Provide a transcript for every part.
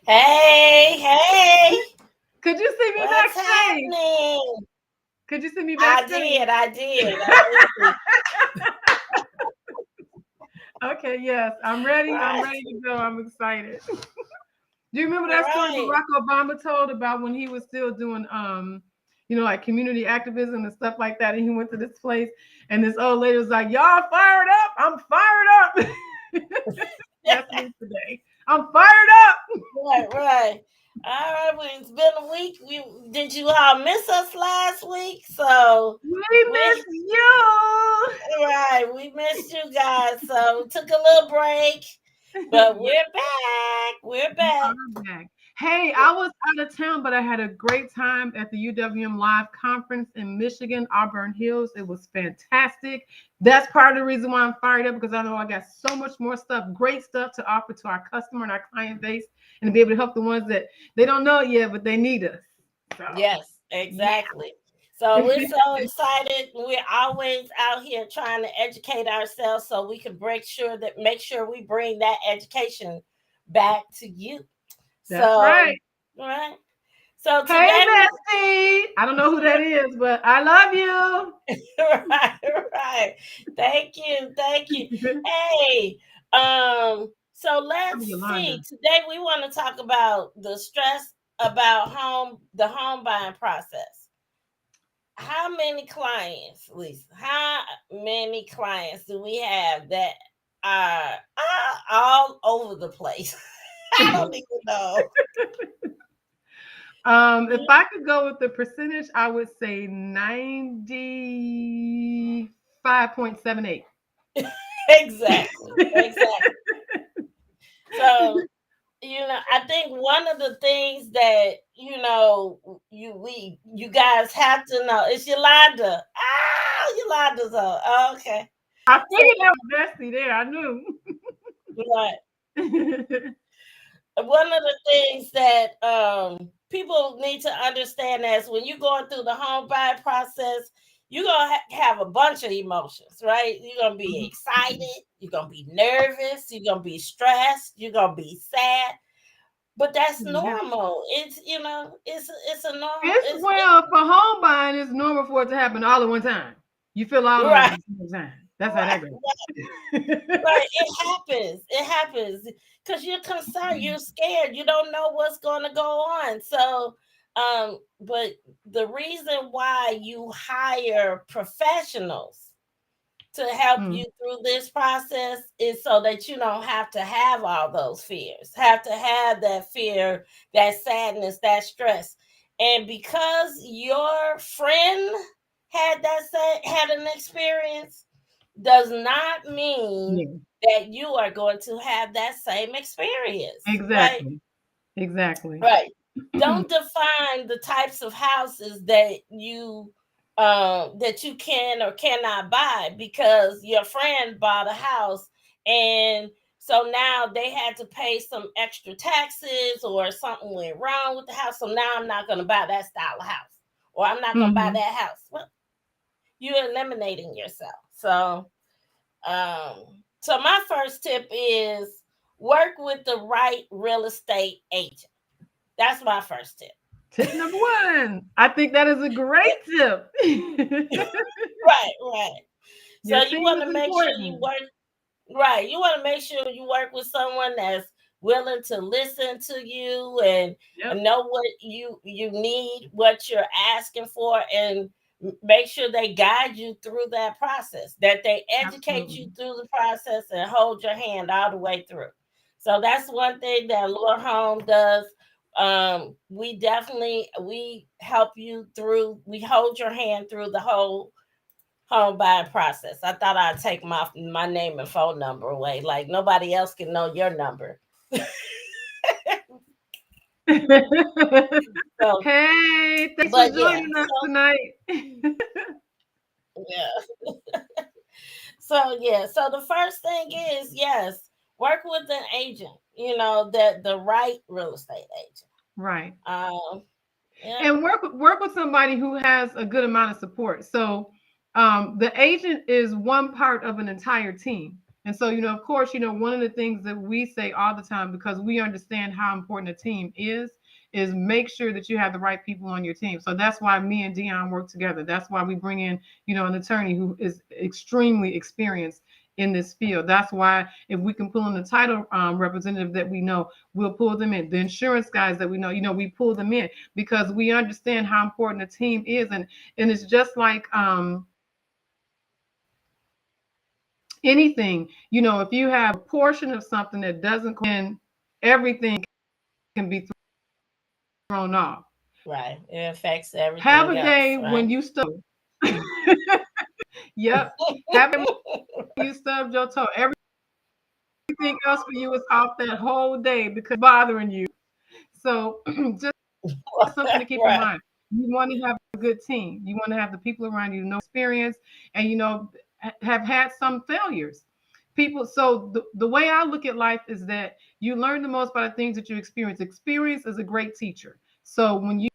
Hey. Could you see me What's backstage? happening? Could you see me I backstage? did. I did. Okay, yes, I'm ready. I'm Right, ready to go. I'm excited. Do you remember that story right. Barack Obama told about when he was still doing like community activism and stuff like that, and he went to this place and this old lady was like, "Y'all fired up? I'm fired up." That's me today. I'm fired up. Right. All right, well, it's been a week. Did you all miss us last week? So We miss we you. we missed you guys. So we took a little break, but we're back. We're We back. are back. Hey, I was out of town, but I had a great time at the UWM Live Conference in Michigan, Auburn Hills. It was fantastic. That's part of the reason why I'm fired up, because I know I got so much more stuff, great stuff to offer to our customer and our client base, and to be able to help the ones that they don't know it yet, but they need us. So, Yes, exactly. So we're so excited. We're always out here trying to educate ourselves so we can make sure we bring that education back to you. that's So, right. right. So Hey, today bestie. I don't know who that is, but I love you. right. Thank you. Hey, so let's I'm see. Yolanda. Today we want to talk about the stress about the home buying process. How many clients, Lisa? How many clients do we have that are all over the place? I don't even know. If I could go with the percentage, I would say 95.78. Exactly. So, I think one of the things that you guys have to know is Yolanda. Yolanda's on. Oh, okay. I So figured that was bestie there. I knew. right. One of the things that people need to understand is when you're going through the home buying process, you're gonna have a bunch of emotions, right? You're gonna be excited, you're gonna be nervous, you're gonna be stressed, you're gonna be sad, but that's Yeah. normal. It's a normal. It's well for home buying, it's normal for it to happen all at one time. You feel all of them at Right, the same time. That's how right, that goes. right. It happens. It happens because you're concerned. You're scared. You don't know what's going to go on. So, but the reason why you hire professionals to help Mm, you through this process is so that you don't have to have all those fears, have to have that fear, that sadness, that stress. And because your friend had an experience does not mean yeah, that you are going to have that same experience, right? exactly. Exactly. Right. Don't define the types of houses that you can or cannot buy because your friend bought a house and so now they had to pay some extra taxes or something went wrong with the house. So now I'm not going to buy that style of house or I'm not going to buy Mhm. that house. Well, you're eliminating yourself. So my first tip is work with the right real estate agent. That's my first tip. Tip number one. I think that is a great tip. Right. Your So you team want is to make sure you important. work right. You want to make sure you work with someone that's willing to listen to you and Yep. know what you need, what you're asking for, and make sure they guide you through that process. That they educate you Absolutely. through the process and hold your hand all the way through. So that's one thing that Lure Home does. We help you through. We hold your hand through the whole home buying process. I thought I'd take my name and phone number away. Like nobody else can know your number. So, Hey, thanks for but yeah, joining us tonight. yeah. So the first thing is yes, work with an agent. That the right real estate agent. Right. Um, yeah, And work with somebody who has a good amount of support. So The agent is one part of an entire team. And so, of course, one of the things that we say all the time, because we understand how important a team is make sure that you have the right people on your team. So that's why me and Dion work together. That's why we bring in, an attorney who is extremely experienced in this field. That's why if we can pull in the title representative that we know, we'll pull them in. The insurance guys that we know, we pull them in because we understand how important a team is. And it's just like anything, if you have a portion of something that doesn't, then everything can be thrown off. Right. It affects Have everything a else, day when right? you stub. Yep. Have a day when you stub your toe. Everything else for you is off that whole day because it's bothering you. So just something to keep in Right. mind. You want to have a good team. You want to have the people around you know experience and have had some failures. People, so the way I look at life is that you learn the most by the things that you experience. Experience is a great teacher. So when you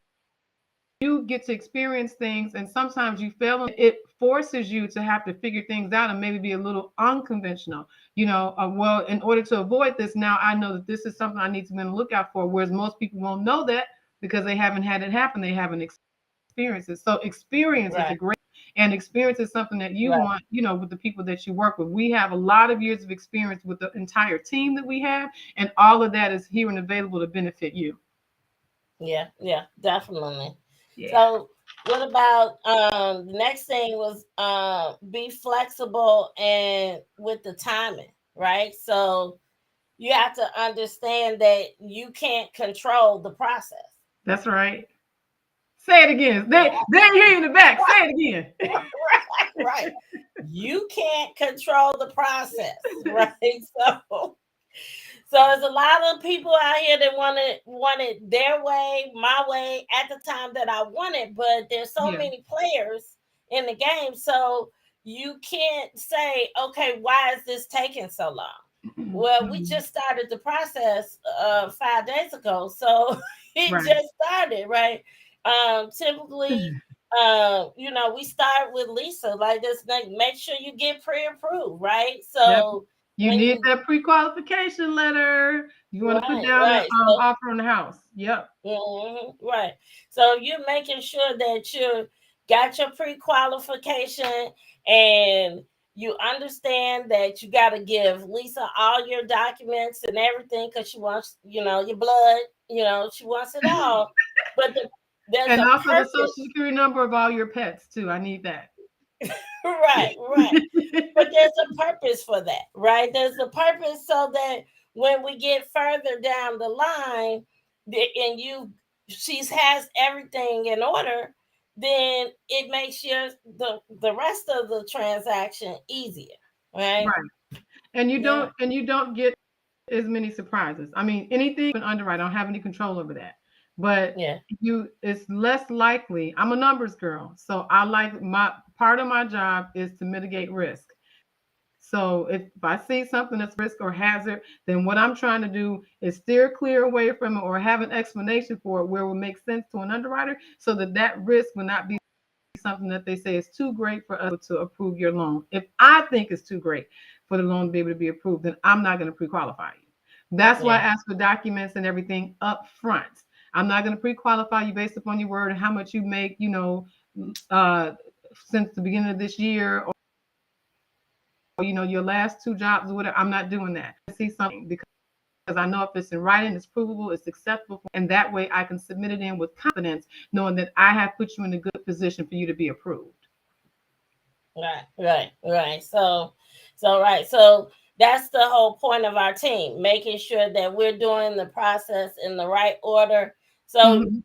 get to experience things and sometimes you fail, it forces you to have to figure things out and maybe be a little unconventional. Well, in order to avoid this, now I know that this is something I need to be on the lookout for, whereas most people won't know that because they haven't had it happen. They haven't experienced it. So experience is a Right. great, and experience is something that you Right. want, with the people that you work with. We have a lot of years of experience with the entire team that we have, and all of that is here and available to benefit you. Yeah. Yeah. Definitely. Yeah. So what about the next thing was be flexible and with the timing, right? So you have to understand that you can't control the process. That's right. Say it again. They hear you in the back. Say it again. Right. You can't control the process, right? So there's a lot of people out here that want it their way, my way, at the time that I want it, but there's so Yeah. many players in the game, so you can't say, okay, why is this taking so long? Well, we just started the process 5 days ago, so it Right. just started, right? Typically, we start with Lisa, like this. Make sure you get pre-approved, right? Yep. So You when need you that pre-qualification letter. You want to put right, down an right. So offer on the house. Yep. right. So you're making sure that you got your pre-qualification and you understand that you got to give Lisa all your documents and everything because she wants, your blood, she wants it all. But there's And a also the social purpose. security number of all your pets too. I need that. Right, right. But there's a purpose for that, right? There's a purpose so that when we get further down the line, and she has everything in order, then it makes the rest of the transaction easier, right? Right. And you Yeah, don't get as many surprises. I mean, anything an underwrite, I don't have any control over that. But yeah, it's less likely. I'm a numbers girl. So I like my part of my job is to mitigate risk. So if I see something that's risk or hazard, then what I'm trying to do is steer clear away from it or have an explanation for it where it will make sense to an underwriter so that that risk will not be something that they say is too great for us to approve your loan. If I think it's too great for the loan to be able to be approved, then I'm not going to pre-qualify you. That's why I yeah, ask for documents and everything up front. I'm not going to pre-qualify you based upon your word and how much you make, uh, since the beginning of this year or your last two jobs or whatever. I'm not doing that. I see something because I know if it's in writing, it's provable, it's acceptable, and that way I can submit it in with confidence, knowing that I have put you in a good position for you to be approved. right, right, right. So that's the whole point of our team, making sure that we're doing the process in the right order. So Mhm.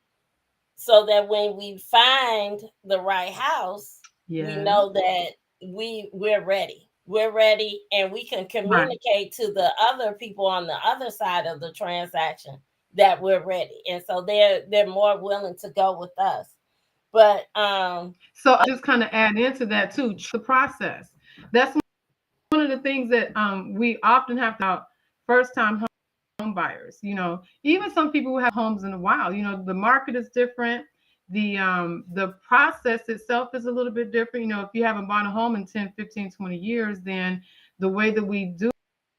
so that when we find the right house, we Yeah, know that we're ready. We're ready and we can right. communicate to the other people on the other side of the transaction that we're ready. And so they're more willing to go with us. But So I just kind of add into that too, the process. That's one of the things that we often have to first time home buyers. Even some people who have homes in a while. The market is different. the process itself is a little bit different. If you haven't bought a home in 10, 15, 20 years, then the way that we do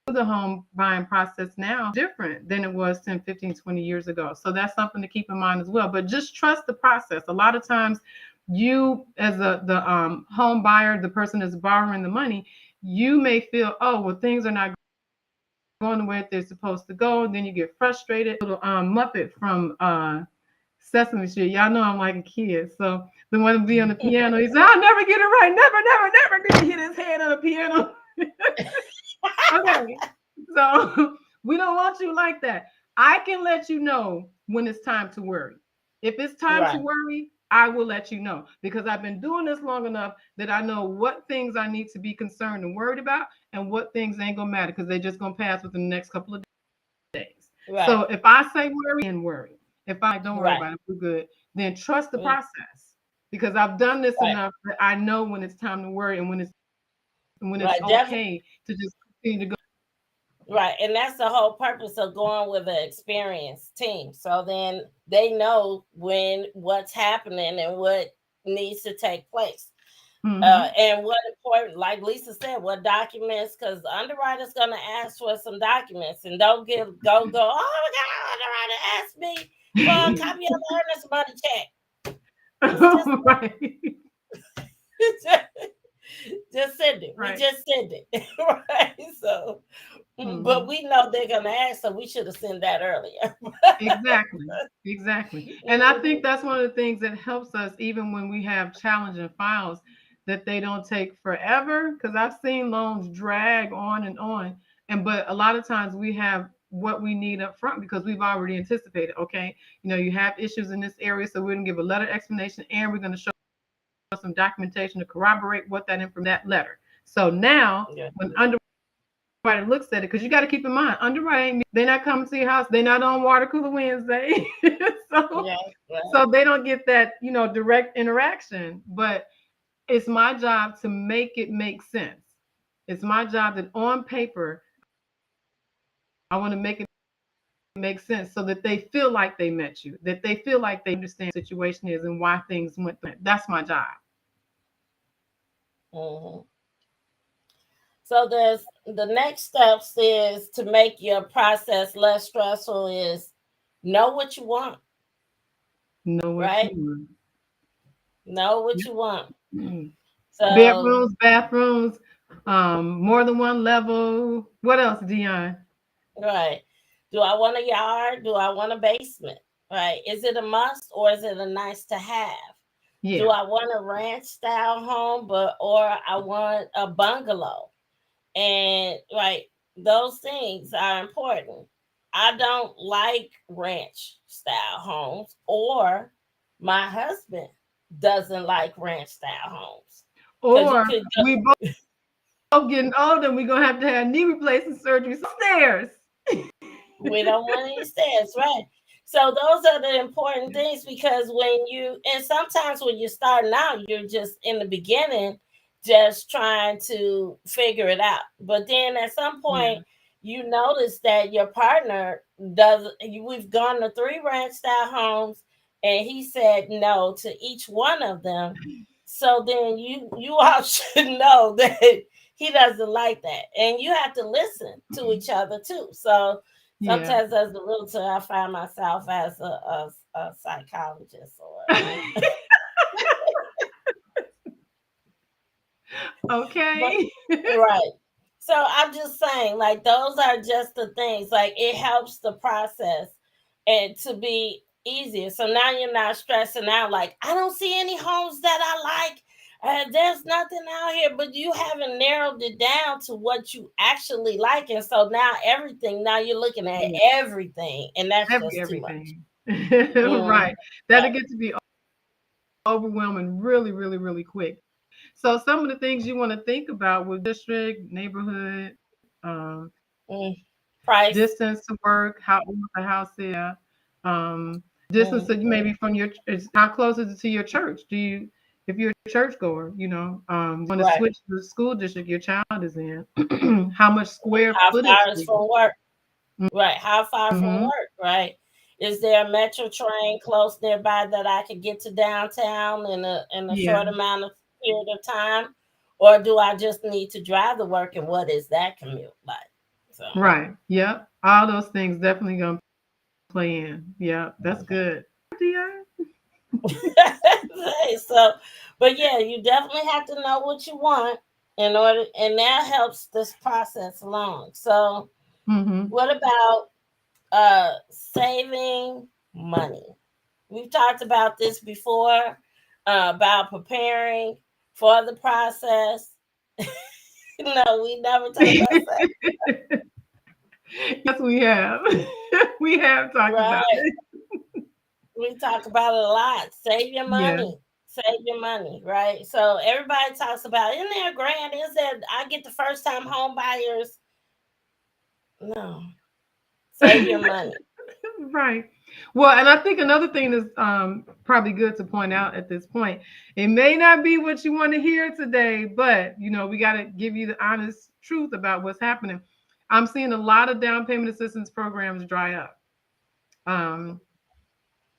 the home buying process now is different than it was 10, 15, 20 years ago. So that's something to keep in mind as well. But just trust the process. A lot of times you, as the home buyer, the person that's borrowing the money, you may feel, oh, well, things are not going the way they're supposed to go. And then you get frustrated. Little Muppet from Sesame Street. Y'all know I'm like a kid. So the one to be on the piano, he said, I'll never get it right. Never, never, never. Then he hit his head on the piano. Okay. So we don't want you like that. I can let you know when it's time to worry. If it's time to worry, I will let you know, because I've been doing this long enough that I know what things I need to be concerned and worried about and what things ain't gonna matter because they're just gonna pass within the next couple of days. Right. So if I say worry, and worry. If I don't worry about it, we're good. Then trust the process, because I've done this enough that I know when it's time to worry and when it's okay to just continue to go. Right. And that's the whole purpose of going with an experienced team. So then they know when what's happening and what needs to take place. And what important, like Lisa said, what documents, because the underwriter's going to ask for some documents, and don't go, oh my God, underwriter asked me for a copy of the earnest money check. Just send it. We just send it. Right. So, but we know they're going to ask, so we should have sent that earlier. Exactly. And I think that's one of the things that helps us, even when we have challenging files, that they don't take forever, because I've seen loans drag on and on. But a lot of times we have what we need up front because we've already anticipated, okay, you have issues in this area, so we're going to give a letter explanation, and we're going to show some documentation to corroborate what that information, that letter. So now when underwriter looks at it, because you got to keep in mind, underwriting, they're not coming to your house, they're not on Water Cooler Wednesday. So they don't get that direct interaction. But it's my job to make it make sense. It's my job that on paper I want to make it make sense so that they feel like they met you, that they feel like they understand what the situation is and why things went through. That's my job. So there's the next steps is to make your process less stressful is know what you want. Know what you want. Know what you want. So bedrooms, bathrooms, more than one level. What else, Dion? Right. Do I want a yard? Do I want a basement? Right. Is it a must or is it a nice to have? Do I want a ranch style home, or I want a bungalow? And those things are important. I don't like ranch style homes, or my husband doesn't like ranch style homes. Or we both getting older and we're going to have knee replacement surgery. Stairs. We don't want any stairs, right? So those are the important things, because and sometimes when you're starting out, you're just in the beginning, just trying to figure it out. But then at some point, you notice that your partner we've gone to 3 ranch style homes and he said no to each one of them. So then you all should know that he doesn't like that. And you have to listen to each other too. So sometimes as a realtor, I find myself as a psychologist or okay. Right. So I'm just saying, those are just the things. It helps the process and to be easier. So now you're not stressing out. I don't see any homes that I like. There's nothing out here, but you haven't narrowed it down to what you actually like. And so now you're looking at everything, and that's just too much. Right. That'll get to be overwhelming really, really, really quick. So some of the things you want to think about with district, neighborhood, price, distance to work, how old the house is, distance to maybe from how close is it to your church? If you're a church goer, you want to switch to the school district your child is in, how much square footage? How far is from work? Right. How far from work? Right. Is there a metro train close nearby that I could get to downtown in a Yeah. short amount of period of time? Or do I just need to drive to work, and what is that commute like? So Right. Yep. All those things definitely gonna play in. Yeah, that's good. Dear. Hey, so, but yeah, you definitely have to know what you want in order, and that helps this process along. So, Mm-hmm. what about saving money? We've talked about this before, about preparing for the process. No, we never talked about that. Yes, we have. We have talked about Right. it. We talk about it a lot. Save your Yeah. money. Save your money, right? So everybody talks about, isn't there grand? Is that I get the first time home buyers? No. Save your money. Right. Well, and I think another thing that's probably good to point out at this point, it may not be what you want to hear today, but we got to give you the honest truth about what's happening. I'm seeing a lot of down payment assistance programs dry up. Um,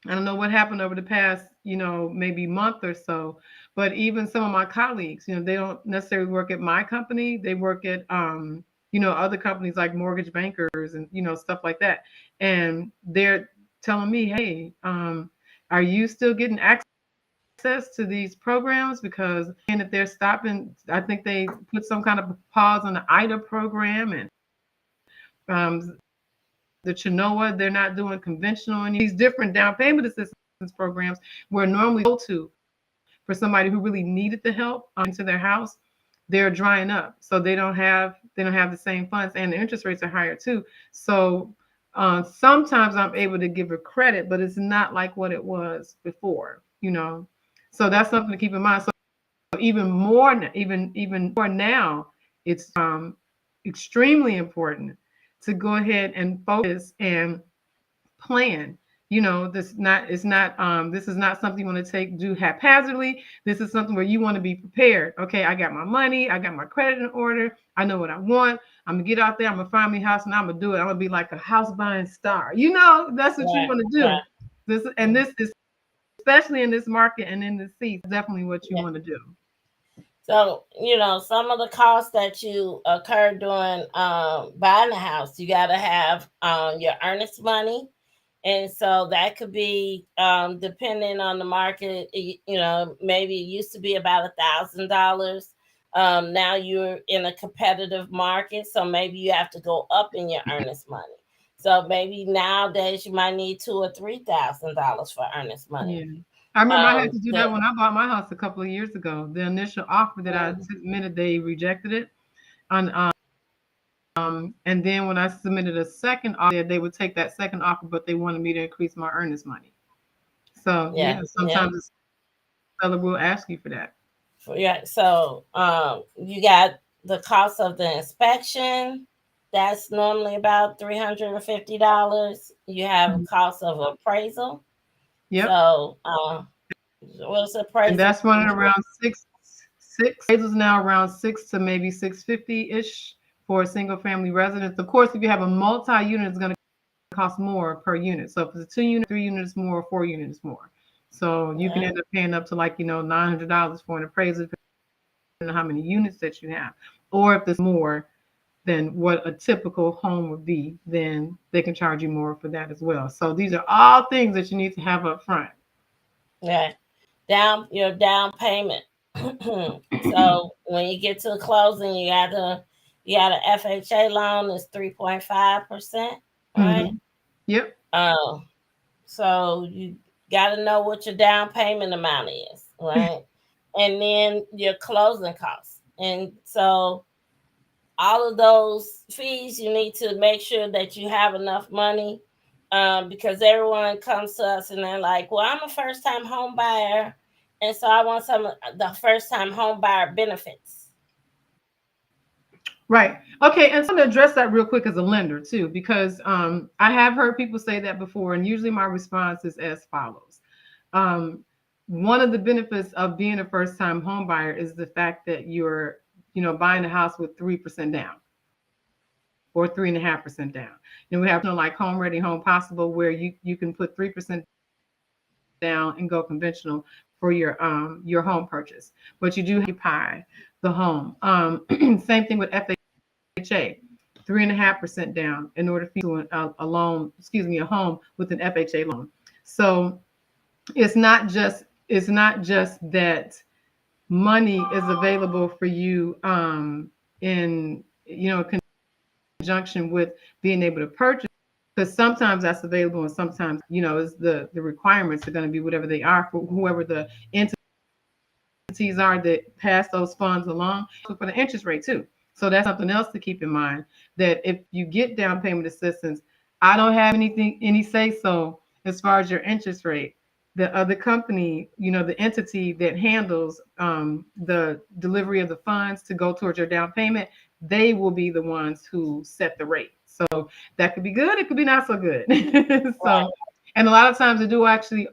I don't know what happened over the past, maybe month or so, but even some of my colleagues, they don't necessarily work at my company. They work at, other companies like mortgage bankers and, stuff like that. And they're telling me, hey, are you still getting access to these programs? Because and if they're stopping, I think they put some kind of pause on the IDA program and the Chinoa, they're not doing conventional and these different down payment assistance programs where normally go to for somebody who really needed the help into their house, they're drying up. So they don't have the same funds and the interest rates are higher too. So sometimes I'm able to give a credit, but it's not like what it was before. So that's something to keep in mind. So even more now, it's extremely important to go ahead and focus and plan. This is not something you want to do haphazardly. This is something where you want to be prepared. Okay, I got my money, I got my credit in order, I know what I want. I'm gonna get out there, I'm gonna find me a house and I'm gonna do it. I'm gonna be like a house buying star. That's what you Right. want to Right. do. This is especially in this market and in this seat, definitely what you Yeah. want to do. So, some of the costs that you occur during buying a house, you got to have your earnest money. And so that could be, depending on the market, maybe it used to be about $1,000. Now you're in a competitive market. So maybe you have to go up in your earnest money. So maybe nowadays you might need $2,000 or $3,000 for earnest money. Yeah. I remember I had to do The that when I bought my house a couple of years ago. The initial offer that I submitted, they rejected it. On and then when I submitted a second offer, they would take that second offer, but they wanted me to increase my earnest money. So yeah, yeah, yeah. sometimes the seller will ask you for that. Yeah, so you got the cost of the inspection. That's normally about $350. You have a Mhm. cost of appraisal. Yep. So what's And appraisal? that's running around six. Appraisal's now around 6 to maybe 650-ish for a single family residence. Of course, if you have a multi-unit, it's going to cost more per unit. So if it's a 2 unit, 3 unit is more, 4 unit is more. So you can Yeah, end up paying up to like, $900 for an appraisal, depending on how many units that you have. Or if there's more than what a typical home would be, then they can charge you more for that as well. So these are all things that you need to have up front. yeah. Down your down payment. So when you get to the closing, you got a FHA loan is 3.5%, right? Hmm. Yep. Um, So you got to know what your down payment amount is, right? And then your closing costs. And so all of those fees, you need to make sure that you have enough money, because everyone comes to us and they're like, well, I'm a first time home buyer. And so I want some of the first time home buyer benefits. Right. Okay. And so I'm going to address that real quick as a lender too, because I have heard people say that before, and usually my response is as follows. Um, One of the benefits of being a first time home buyer is the fact that you're, buying a house with 3% down. or 3.5% down. And we have like Home Ready, Home Possible, where you can put 3% down and go conventional for your home purchase. But you do have to occupy the home. Same thing with FHA, 3.5% down in order for you to a loan, excuse me, a home with an FHA loan. So it's not just that money is available for you in conjunction with being able to purchase, because sometimes that's available and sometimes is the requirements are going to be whatever they are for whoever the entities are that pass those funds along. So for the interest rate too. So that's something else to keep in mind, that if you get down payment assistance, I don't have any say so as far as your interest rate. The other company, the entity that handles the delivery of the funds to go towards your down payment, they will be the ones who set the rate. So that could be good, it could be not so good. Right. So, and a lot of times they do actually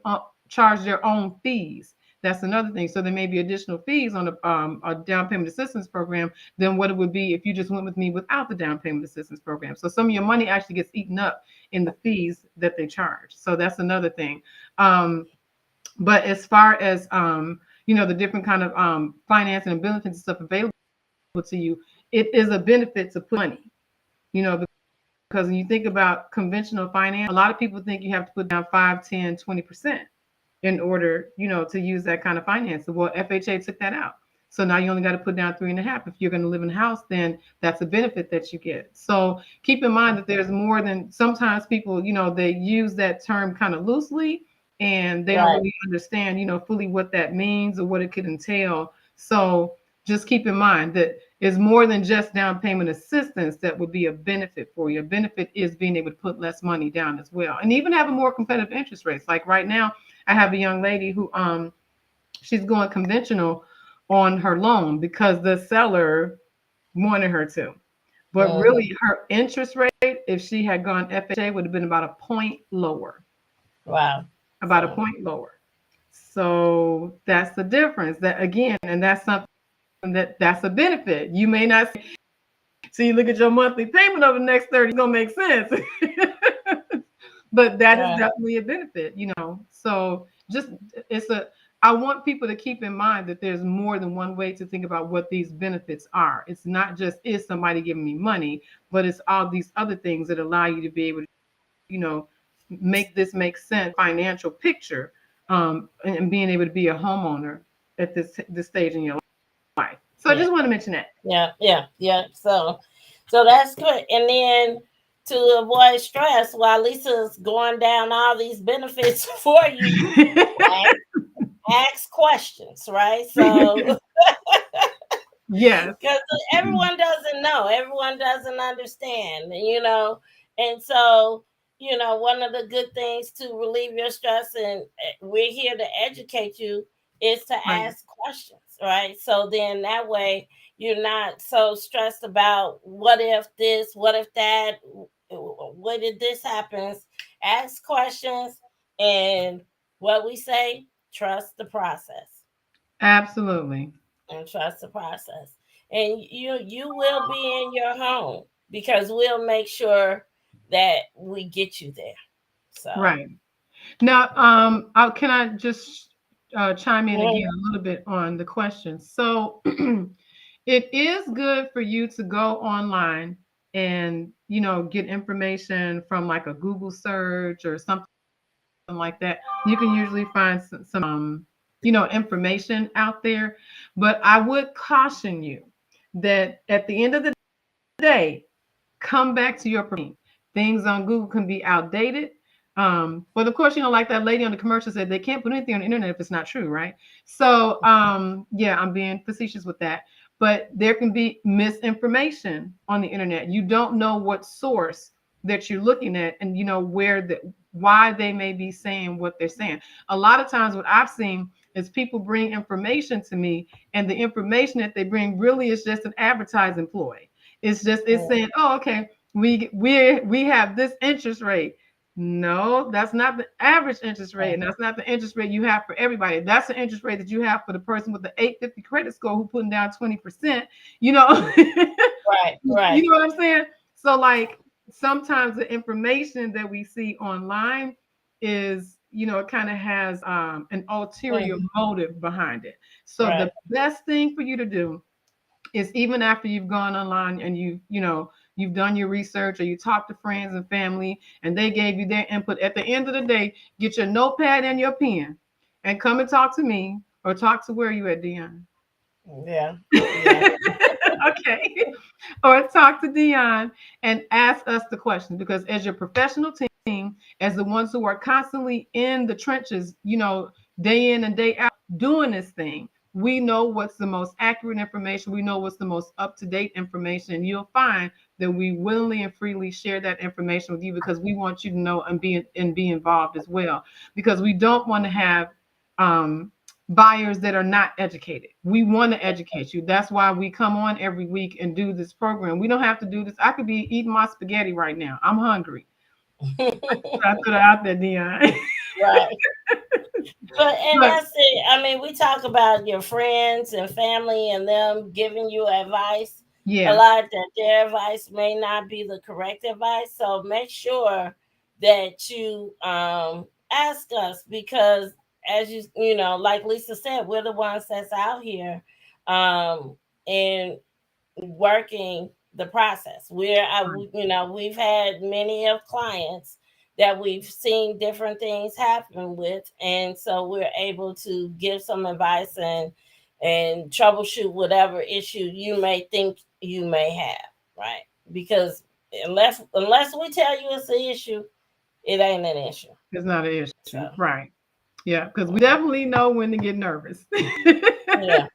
charge their own fees. That's another thing. So there may be additional fees on a down payment assistance program than what it would be if you just went with me without the down payment assistance program. So some of your money actually gets eaten up in the fees that they charge. So that's another thing. But as far as the different kind of financing and benefits and stuff available to you, it is a benefit to put money. Because when you think about conventional finance, a lot of people think you have to put down 5, 10, 20% in order, to use that kind of finance. Well, FHA took that out. So now you only got to put down 3.5. If you're going to live in a house, then that's a benefit that you get. So keep in mind that there's more than, sometimes people, they use that term kind of loosely and they don't Right. really understand, fully what that means or what it could entail. So just keep in mind that it's more than just down payment assistance that would be a benefit for you. A benefit is being able to put less money down as well, and even having more competitive interest rates. Like right now, I have a young lady who she's going conventional on her loan because the seller wanted her to. But Mhm. really, her interest rate, if she had gone FHA, would have been about a point lower. Wow. About a So, point lower. So that's the difference. That again, and that's something that's a benefit. You may not see, you look at your monthly payment over the next 30, it's gonna make sense. But that is yeah. definitely a benefit, So just it's a I want people to keep in mind that there's more than one way to think about what these benefits are. It's not just is somebody giving me money, but it's all these other things that allow you to be able to, make this make sense, financial picture, and being able to be a homeowner at this stage in your life. So I Yeah. just want to mention that. Yeah. So that's good. And then to avoid stress while Lisa's going down all these benefits for you, ask, ask questions, right? So Yes. because everyone doesn't know, everyone doesn't understand. And so one of the good things to relieve your stress, and we're here to educate you, is to Right. ask questions, right? So then that way you're not so stressed about what if this, what if that, what if this happens. Ask questions, and what we say, trust the process, Absolutely. and trust the process. And you will be in your home because we'll make sure that we get you there. So Right. Now, can I just chime in mhm, again a little bit on the question? So, it is good for you to go online and get information from like a Google search or something like that. You can usually find some information out there, but I would caution you that at the end of the day, come back to your things on Google can be outdated. But of course, like that lady on the commercial said, they can't put anything on the internet if it's not true, right? So, yeah, I'm being facetious with that. But there can be misinformation on the internet. You don't know what source that you're looking at, and why they may be saying what they're saying. A lot of times, what I've seen is people bring information to me, and the information that they bring really is just an advertising ploy. It's saying, oh, okay, we have this interest rate. No, that's not the average interest rate, and that's not the interest rate you have for everybody. That's the interest rate that you have for the person with the 850 credit score who putting down 20%. You know, right, you right. know what I'm saying? So like sometimes the information that we see online is, it kind of has an ulterior Mm, motive behind it. So the right. best thing for you to do is, even after you've gone online and you've done your research, or you talked to friends and family and they gave you their input, at the end of the day, get your notepad and your pen and come and talk to me, or talk to, where are you at, Dion? Yeah. Yeah. Okay. Or talk to Dion and ask us the question, because as your professional team, as the ones who are constantly in the trenches, day in and day out doing this thing, we know what's the most accurate information. We know what's the most up to date information. And you'll find that we willingly and freely share that information with you, because we want you to know and be involved as well. Because we don't want to have um, buyers that are not educated. We want to educate you. That's why we come on every week and do this program. We don't have to do this. I could be eating my spaghetti right now. I'm hungry. I put it out there, Dion. Right. And But that's it. I mean, we talk about your friends and family and them giving you advice. A yeah, lot that their advice may not be the correct advice. So make sure that you ask us, because as like Lisa said, we're the ones that's out here and working the process. We've had many of clients that we've seen different things happen with, and so we're able to give some advice and troubleshoot whatever issue you may think you may have, right? Because unless we tell you it's an issue, it ain't an issue. it's not an So issue. Right. Yeah, because we definitely know when to get nervous. yeah,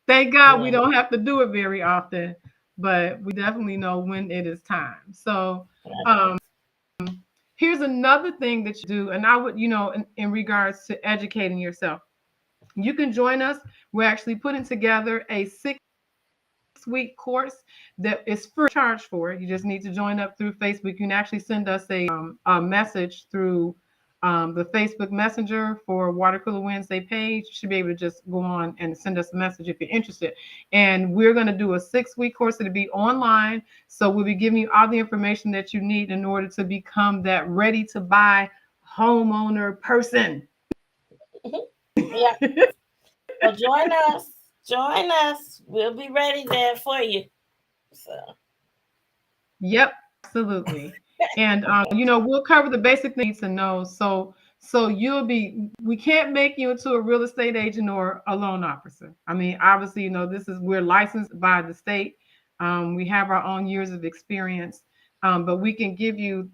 Thank God we yeah, don't have to do it very often, but we definitely know when it is time. So, um, here's another thing that you do, and I would, in regards to educating yourself, you can join us. We're actually putting together a 6-week course that is free charge for it. You just need to join up through Facebook. You can actually send us a message through the Facebook Messenger for Water Cooler Wednesday page. You should be able to just go on and send us a message if you're interested. And we're going to do a 6-week course. It'll be online. So we'll be giving you all the information that you need in order to become that ready to buy homeowner person. yeah. So join us. Join us. We'll be ready there for you. So Yep, absolutely. And we'll cover the basic things to know. So we can't make you into a real estate agent or a loan officer. I mean, obviously, we're licensed by the state. We have our own years of experience, but we can give you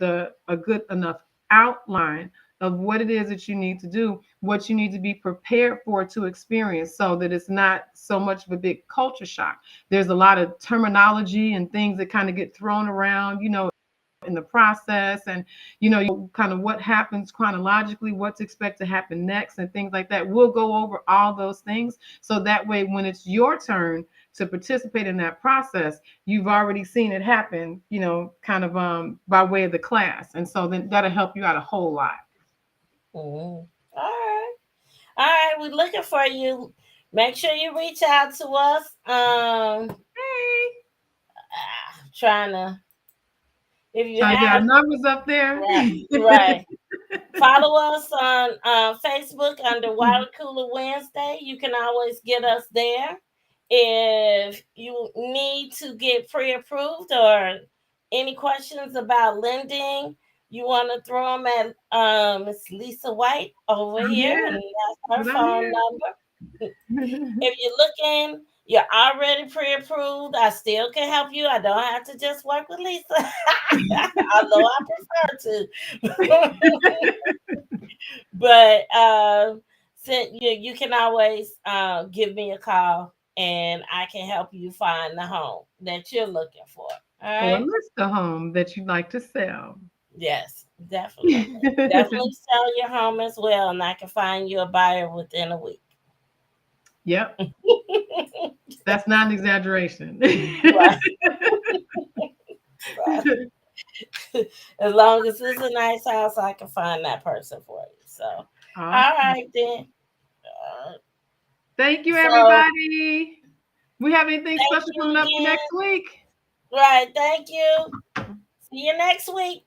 a good enough outline of what it is that you need to do, what you need to be prepared for to experience, so that it's not so much of a big culture shock. There's a lot of terminology and things that kind of get thrown around, in the process, and kind of what happens chronologically, what to expect to happen next, and things like that. We'll go over all those things, so that way when it's your turn to participate in that process, you've already seen it happen, kind of by way of the class. And so then that'll help you out a whole lot. all right. All right, we're looking for you. Make sure you reach out to us. Hey, Trying to, if you trying to get our have, numbers up there. right, right. Follow us on Facebook under Water Cooler Wednesday. You can always get us there. If you need to get pre-approved or any questions about lending, you want to throw them at Miss Lisa White over I'm here, here. and that's her But I'm phone here. number. If you're looking, you're already pre-approved, I still can help you. I don't have to just work with Lisa, although I prefer to. But you can always give me a call, and I can help you find the home that you're looking for. All Or right. list a home that you'd like to sell. Yes, definitely. Definitely sell your home as well, and I can find you a buyer within a week. Yep, that's not an exaggeration. Right. So, as long as it's a nice house, I can find that person for you. So, all Awesome. right then. Uh, Thank you, so, everybody. We have anything thank special you coming up for again. next week? Right. Thank you. See you next week.